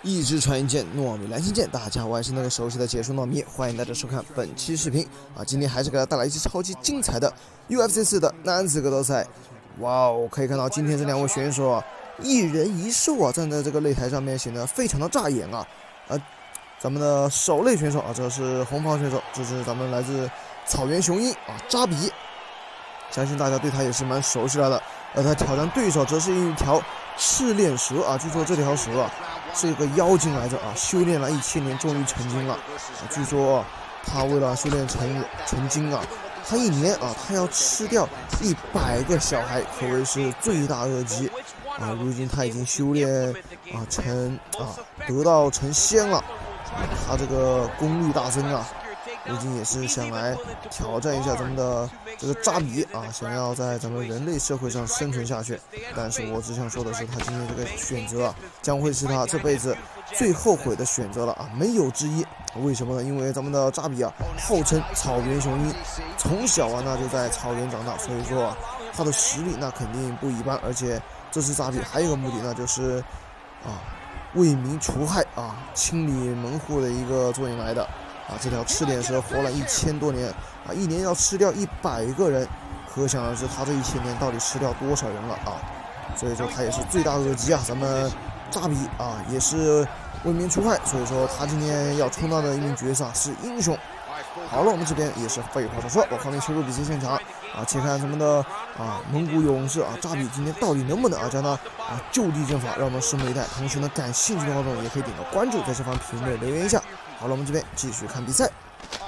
一支传音键，糯米蓝心键。大家好，我还是那个熟悉的解说糯米，欢迎大家收看本期视频啊！今天还是给大家带来一期超级精彩的 UFC 4的男子格斗赛。哇哦，可以看到今天这两位选手啊，一人一兽啊，站在这个擂台上面显得非常的扎眼啊！咱们的首类选手啊，这是红袍选手，这是咱们来自草原雄鹰啊，扎比。相信大家对他也是蛮熟悉的。而他挑战对手则是一条赤练蛇啊，据说这条蛇啊是一个妖精来着啊，修炼了1000年终于成精了。据说他为了修炼成精啊，他一年啊他要吃掉100个小孩，可谓是罪大恶极啊。如今他已经修炼啊得道成仙了，他这个功力大增啊。如今也是想来挑战一下咱们的这个扎比啊，想要在咱们人类社会上生存下去。但是我只想说的是，他今天这个选择啊，将会是他这辈子最后悔的选择了啊，没有之一。为什么呢？因为咱们的扎比啊，号称草原雄鹰，从小啊那就在草原长大，所以说他的实力那肯定不一般。而且这次扎比还有一个目的，那就是为民除害啊，清理门户的一个作用来的。这条赤脸蛇活了1000多年啊，一年要吃掉100个人，可想而知他这1000年到底吃掉多少人了啊！所以说他也是罪大恶极啊，咱们扎比啊也是为民除害，所以说他今天要充当的一名角色是英雄。好了，我们这边也是废话少说，往画面切入比赛现场啊，切看咱们的蒙古勇士啊，扎比今天到底能不能将他就地正法，让我们拭目以待。同时呢，感兴趣的观众也可以点个关注，在下方评论留言一下。好了，我们这边继续看比赛。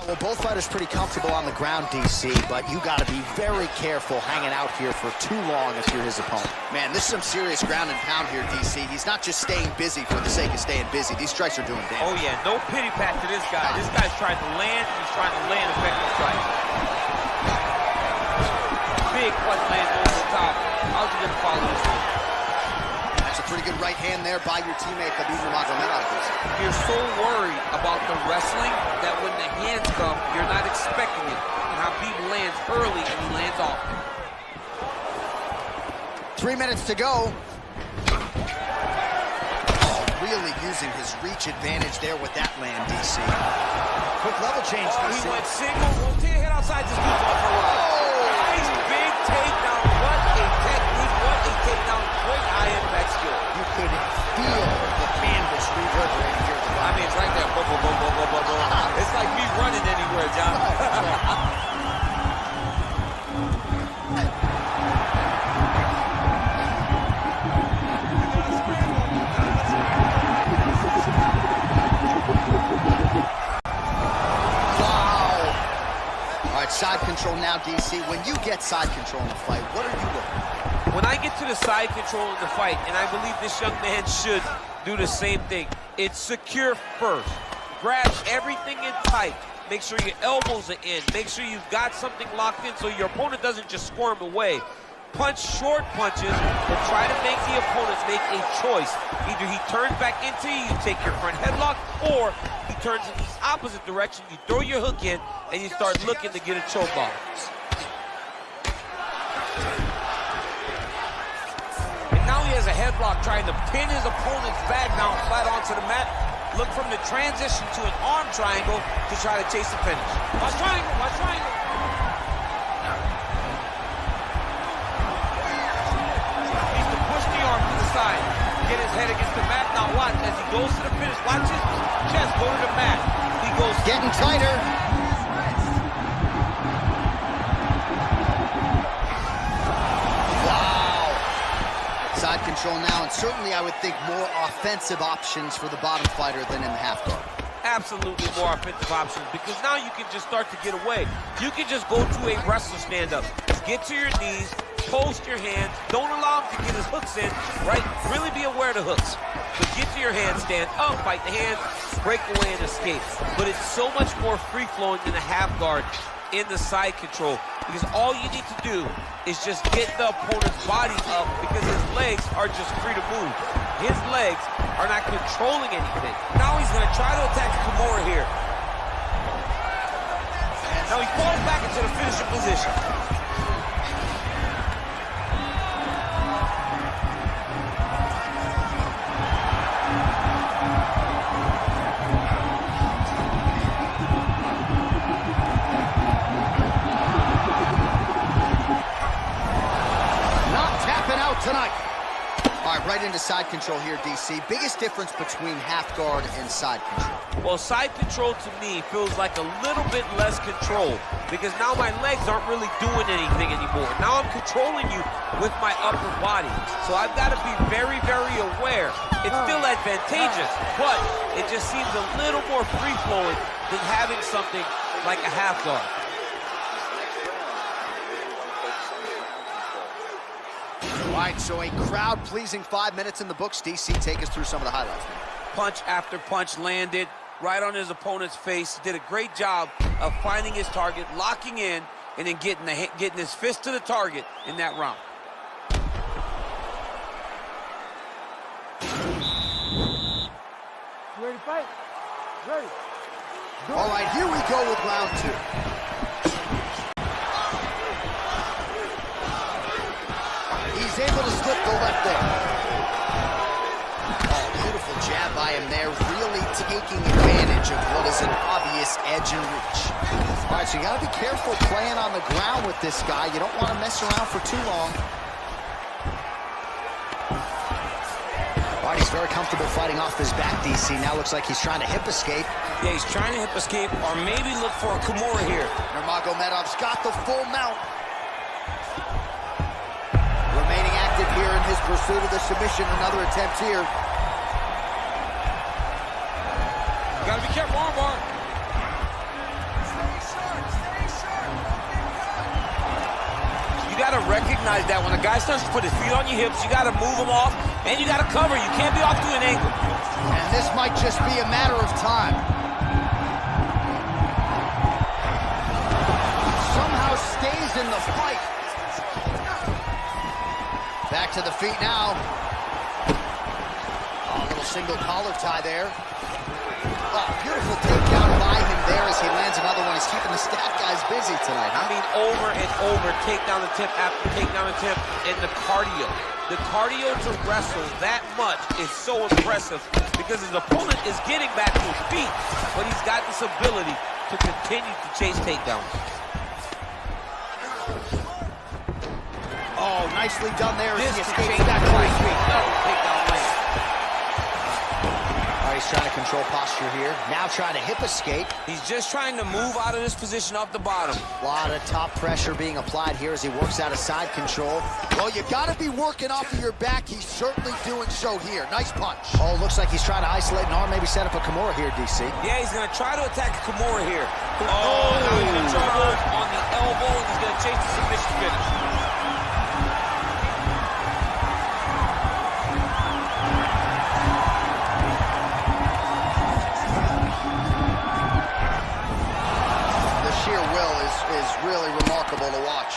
Well, both fighters pretty comfortable on the ground, DC, but you got to be very careful hanging out here for too long if you're his opponent. Man, this is some serious ground and pound here, DC. He's not just staying busy for the sake of staying busy. These strikes are doing damage. Oh, yeah, no pity pat to this guy. This guy's trying to land, he's trying to land effective strikes. Big punch lands over the top. How's he going to follow this one? Pretty good right hand there by your teammate Khabib Nurmagomedov. You're so worried about the wrestling that when the hands come, you're not expecting it. And Khabib lands early and he lands often. 3 minutes to go. Really using his reach advantage there with that land, DC. Quick level change, DC. He went single, rotate head outside, just goes off for a ride. Nice big takedown. What a technique, what a takedown. Great high impact skill. You could feel the canvas reverberating here. I mean, it's right there. Boom, boom, boom, boom, boom, boom, boom. It's like me running anywhere, John. Side control now, DC. When you get side control in the fight, what are you looking for? When I get to the side control in the fight, and I believe this young man should do the same thing, it's secure first. Grab everything in tight. Make sure your elbows are in. Make sure you've got something locked in so your opponent doesn't just squirm away. Punch short punches, but try to make the opponents make a choice. Either he turns back into you take your front headlock, or he turns in the opposite direction, you throw your hook in, and you start looking to get a choke off. And now he has a headlock trying to pin his opponent's back down flat onto the mat. Look from the transition to an arm triangle to try to chase the finish. Watch triangle, watch triangle. Get his head against the mat. Now watch as he goes to the finish. Watch his chest go to the mat. He goes getting tighter. Wow. Side control now, and certainly I would think more offensive options for the bottom fighter than in the half guard. Absolutely more offensive options, because now you can just start to get away. You can just go to a wrestler stand-up. Get to your knees. Post your hands, don't allow him to get his hooks in, right? Really be aware of the hooks. But get to your hand, stand up, fight the hand, break away and escape. But it's so much more free-flowing than a half guard in the side control, because all you need to do is just get the opponent's body up, because his legs are just free to move. His legs are not controlling anything. Now he's gonna try to attack Kimura here. Now he falls back into the finishing position. into side control here, DC. Biggest difference between half guard and side control? Well, side control to me feels like a little bit less control because now my legs aren't really doing anything anymore. Now I'm controlling you with my upper body. So I've got to be very, very aware. It's still advantageous, but it just seems a little more free-flowing than having something like a half guard. All right, so a crowd-pleasing 5 minutes in the books. DC, take us through some of the highlights. Punch after punch landed right on his opponent's face. Did a great job of finding his target, locking in, and then getting his fist to the target in that round. You ready to fight? Ready. All right, here we go with round 2. He's able to slip the left there. Oh, beautiful jab by him there, really taking advantage of what is an obvious edge and reach. All right, so you got to be careful playing on the ground with this guy. You don't want to mess around for too long. All right, he's very comfortable fighting off his back, DC. Now looks like he's trying to hip escape. Yeah, he's trying to hip escape or maybe look for a Kimura here. Nurmagomedov's got the full mount. Remaining active here in his pursuit of the submission. Another attempt here. Gotta be careful, armbar. You gotta recognize that when a guy starts to put his feet on your hips, you gotta move him off, and you gotta cover. You can't be off to an angle. And this might just be a matter of time. Somehow stays in the fight. Back to the feet now. Oh, a little single collar tie there. Oh, beautiful takedown by him there as he lands another one. He's keeping the stat guys busy tonight, huh? I mean, over and over, takedown attempt after takedown attempt, and the cardio. The cardio to wrestle that much is so impressive because his opponent is getting back to his feet, but he's got this ability to continue to chase takedowns. Oh, nicely done there as he This escapes change that that fight. another takedown land. He's trying to control posture here. Now trying to hip escape. He's just trying to move out of this position off the bottom. A lot of top pressure being applied here as he works out of side control. Well, you got to be working off of your back. He's certainly doing so here. Nice punch. Oh, looks like he's trying to isolate an arm, maybe set up a Kimura here, DC. Yeah, he's going to try to attack Kimura here. Oh, now he's in trouble on the elbow, and he's going to chase the submission finish. Really remarkable to watch.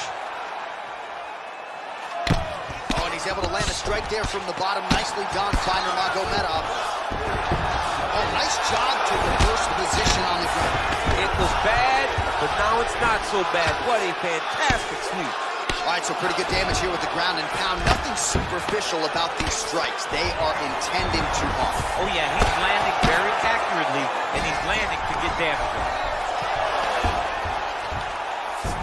Oh, and he's able to land a strike there from the bottom. Nicely done by Nurmagomedov. Oh, nice job to reverse position on the ground. It was bad, but now it's not so bad. What a fantastic sweep. All right, so pretty good damage here with the ground and pound. Nothing superficial about these strikes. They are intending to harm. Oh, yeah, he's landing very accurately, and he's landing to get damage on.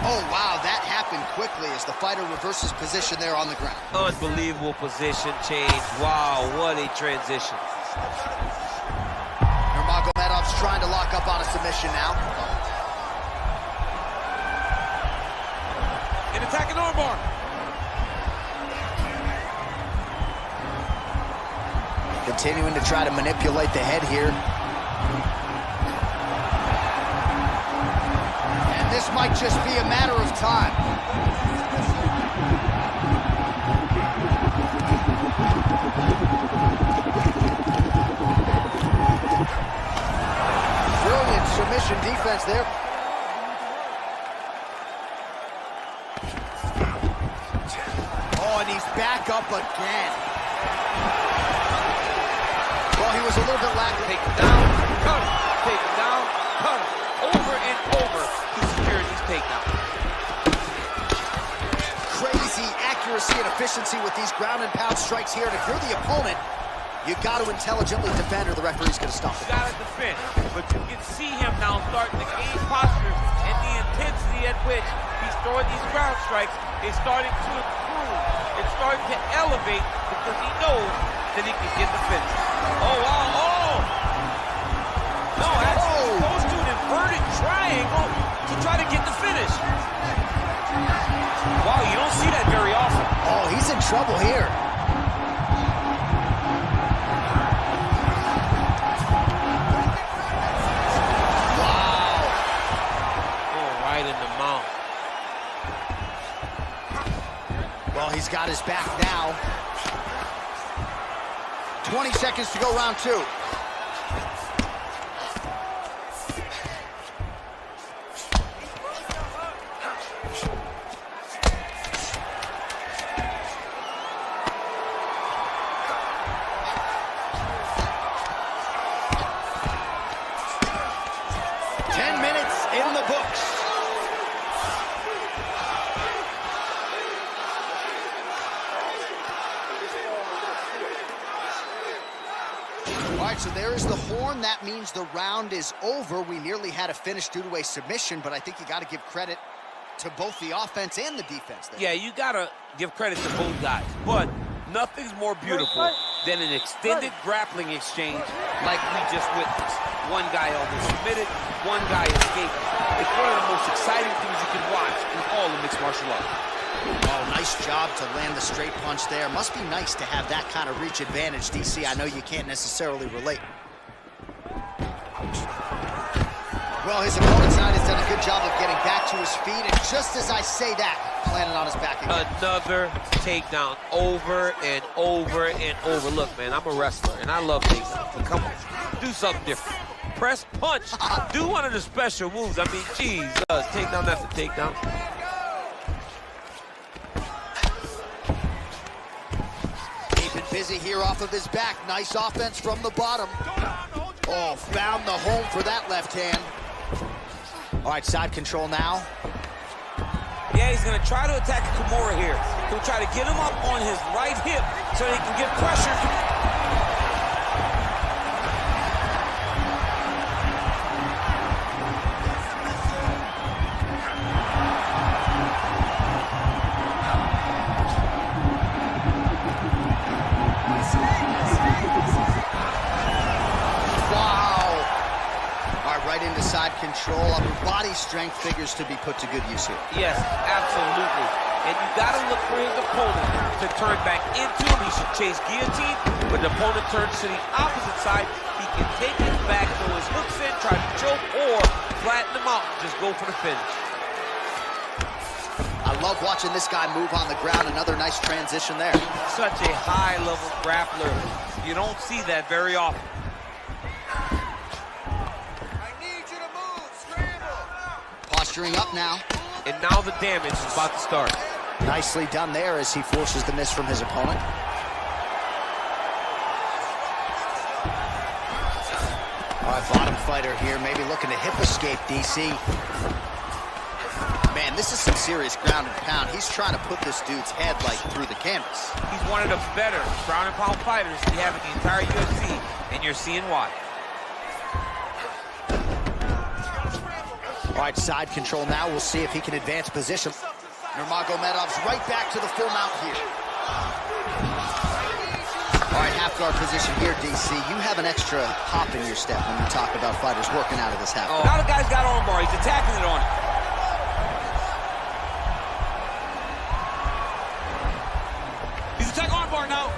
Oh, wow, that happened quickly as the fighter reverses position there on the ground. Unbelievable position change. Wow, what a transition. Nurmagomedov's trying to lock up on a submission now. An attacking armbar. Continuing to try to manipulate the head here. This might just be a matter of time. Brilliant submission defense there. Oh, and he's back up again. Well, he was a little bit lacking. Take him down, cut him. Take him down, cut him. Over and over. Takedown. Crazy accuracy and efficiency with these ground and pound strikes here. And if you're the opponent, you got to intelligently defend or the referee's going to stop it. You got to defend, but you can see him now starting to gain posture and the intensity at which he's throwing these ground strikes is starting to improve. It's starting to elevate the because he knows that he can get the finish. Oh, wow, oh! No, actually goes to an inverted triangle to try to get the finish. Wow, you don't see that very often. Oh, he's in trouble here. Wow. Oh, right in the mouth. Well, he's got his back now. 20 seconds to go, round 2. In the books. All right, so there is the horn. That means the round is over. We nearly had a finish due to a submission, but I think you got to give credit to both the offense and the defense there. Yeah, you got to give credit to both guys, but nothing's more beautiful than an extended grappling exchange like we just witnessed. One guy almost submitted, one guy escaped. It's one of the most exciting things you can watch in all of mixed martial arts. Oh, nice job to land the straight punch there. Must be nice to have that kind of reach advantage, DC. I know you can't necessarily relate. Well, his opponent tonight has done a good job of getting back to his feet, and just as I say that, landed on his back again. Another takedown over and over and over. Look, man, I'm a wrestler, and I love takedowns. But come on, do something different. Press punch. Do one of the special moves. I mean, geez, takedown after takedown. Keeping busy here off of his back. Nice offense from the bottom. Oh, found the home for that left hand. All right, side control now. Yeah, he's going to try to attack Kimura here. He'll try to get him up on his right hip so he can get pressure. Into side control. Upper body strength figures to be put to good use here. Yes, absolutely. And you got to look for his opponent to turn back into him. He should chase guillotine. When the opponent turns to the opposite side, he can take his back, throw his hooks in, try to choke, or flatten him out and just go for the finish. I love watching this guy move on the ground. Another nice transition there. Such a high-level grappler. You don't see that very often. Posturing up now. And now the damage is about to start. Nicely done there as he forces the miss from his opponent. All right, bottom fighter here, maybe looking to hip escape, DC. Man, this is some serious ground and pound. He's trying to put this dude's head, like, through the canvas. He's one of the better ground and pound fighters we have in the entire UFC, and you're seeing why. All right, side control now. We'll see if he can advance position. Nurmagomedov's right back to the full mount here. All right, half guard position here, DC. You have an extra hop in your step when you talk about fighters working out of this half guard. Now the guy's got armbar. He's attacking it on it. He's attacking armbar now.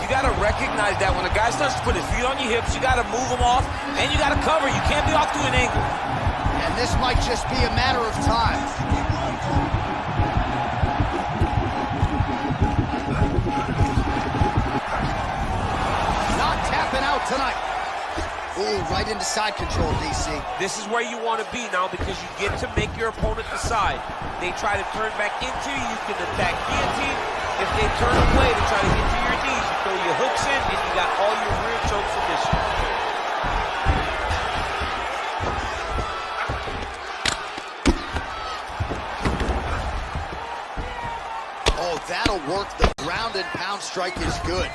You got to recognize that when a guy starts to put his feet on your hips, you got to move him off, and you got to cover. You can't be off to an angle. And this might just be a matter of time. Not tapping out tonight. Ooh, right into side control, DC. This is where you want to be now because you get to make your opponent decide. They try to turn back into you, you can attack guillotine. If they turn away to try to get to your knees, you throw your hooks in, and you got all your rear choke submission. Oh, that'll work. The ground and pound strike is good.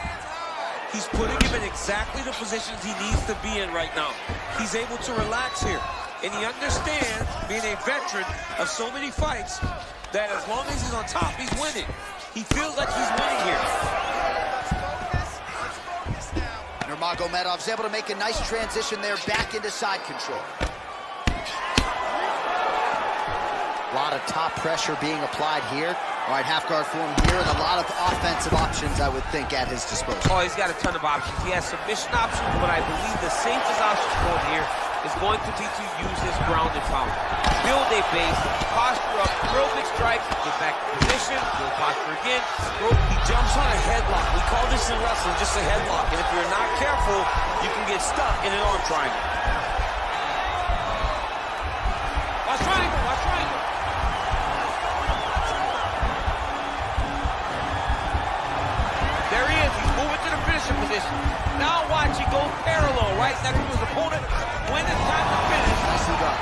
He's putting him in exactly the positions he needs to be in right now. He's able to relax here. And he understands, being a veteran of so many fights, that as long as he's on top, he's winning. He feels like he's winning here. Nurmagomedov's able to make a nice transition there back into side control. A lot of top pressure being applied here. All right, half guard form here, and a lot of offensive options, I would think, at his disposal. Oh, he's got a ton of options. He has submission options, but I believe the safest option for him here is going to be to use his ground and pound. Build a base, posture up, throw big strikes, get back to position, build posture again, throw. He jumps on a headlock. We call this in wrestling just a headlock, and if you're not careful, you can get stuck in an arm triangle. Watch triangle, watch triangle. There he is, he's moving to the finishing position. Now watch, he goes parallel, right next to his opponent. When it's time to finish. Nicely done.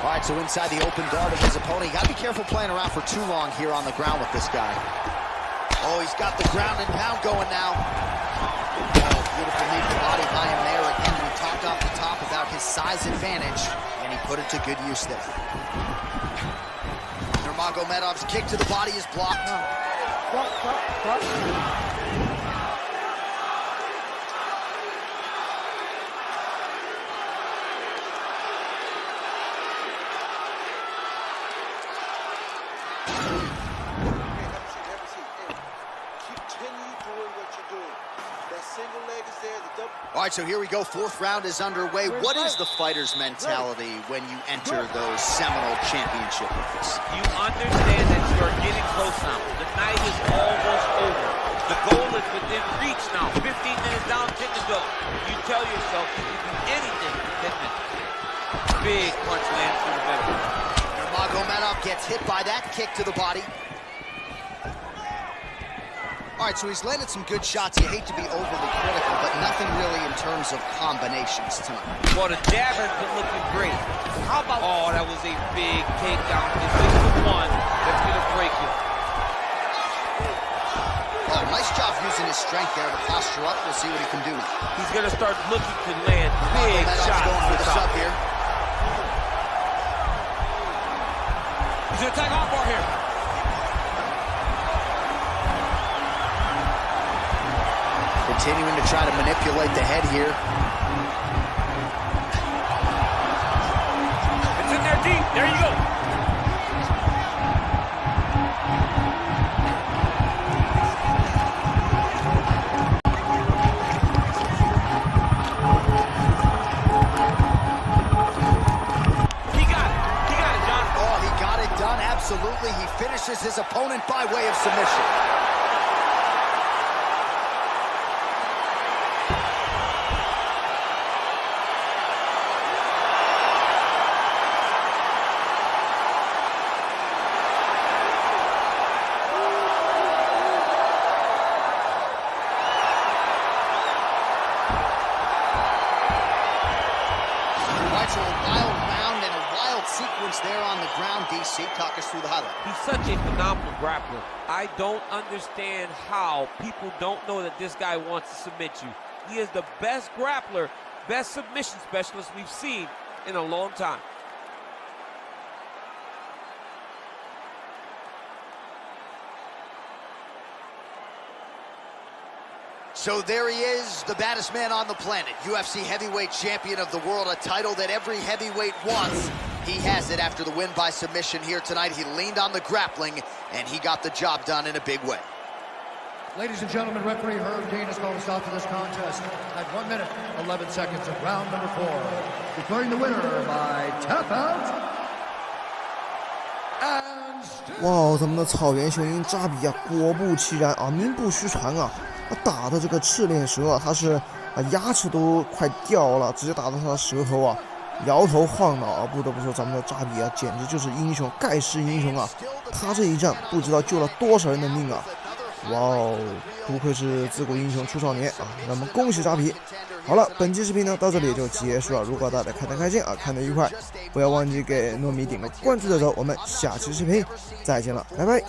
All right, so inside the open guard of his opponent. You gotta be careful playing around for too long here on the ground with this guy. Oh, he's got the ground and pound going now. Oh, beautiful knee to body by him there. Again, we talked off the top about his size advantage, and he put it to good use there. Nurmagomedov's kick to the body is blocked. Stop. All right, so here we go. Fourth round is underway. What is the fighter's mentality when you enter those seminal championship rounds? You understand that you are getting close now. The night is almost over. The goal is within reach now. 15 minutes down, 10 to go. You tell yourself you can do anything in 10 minutes. Big punch lands through the middle. Nurmagomedov gets hit by that kick to the body. All right, so he's landed some good shots. You hate to be overly critical, but nothing really in terms of combinations tonight. Well, the jab has been looking great. How about... Oh, that was a big takedown. If this is the one that's going to break you. Oh, nice job using his strength there to posture up. We'll see what he can do. He's going to start looking to land big shots. Going for the sub here. He's going to attack armbar here. Continuing to try to manipulate the head here. It's in there deep. There you go. He got it, John. Oh, he got it done. Absolutely. He finishes his opponent by way of submission. So a wild round and a wild sequence there on the ground, DC. Talk us through the highlight. He's such a phenomenal grappler. I don't understand how people don't know that this guy wants to submit you. He is the best grappler, best submission specialist we've seen in a long time. So there he is, the baddest man on the planet, UFC heavyweight champion of the world, a title that every heavyweight wants. He has it after the win by submission here tonight. He leaned on the grappling, and he got the job done in a big way. Ladies and gentlemen, referee Herb Dean has called a stop to this contest at 1 minute, 11 seconds of round number 4. Declaring the winner by tap out. And 哇，咱们的草原雄鹰扎比啊，果不其然啊，名不虚传啊，打的这个赤练蛇啊，他是牙齿都快掉了，直接打到他的舌头啊，摇头晃脑啊，不得不说咱们的扎比啊，简直就是英雄，盖世英雄啊！他这一战不知道救了多少人的命啊！哇哦，不愧是自古英雄出少年啊！那么恭喜扎比。好了，本期视频呢到这里也就结束了。如果大家看得开心啊，看得愉快，不要忘记给糯米点个关注再走。我们下期视频再见了，拜拜。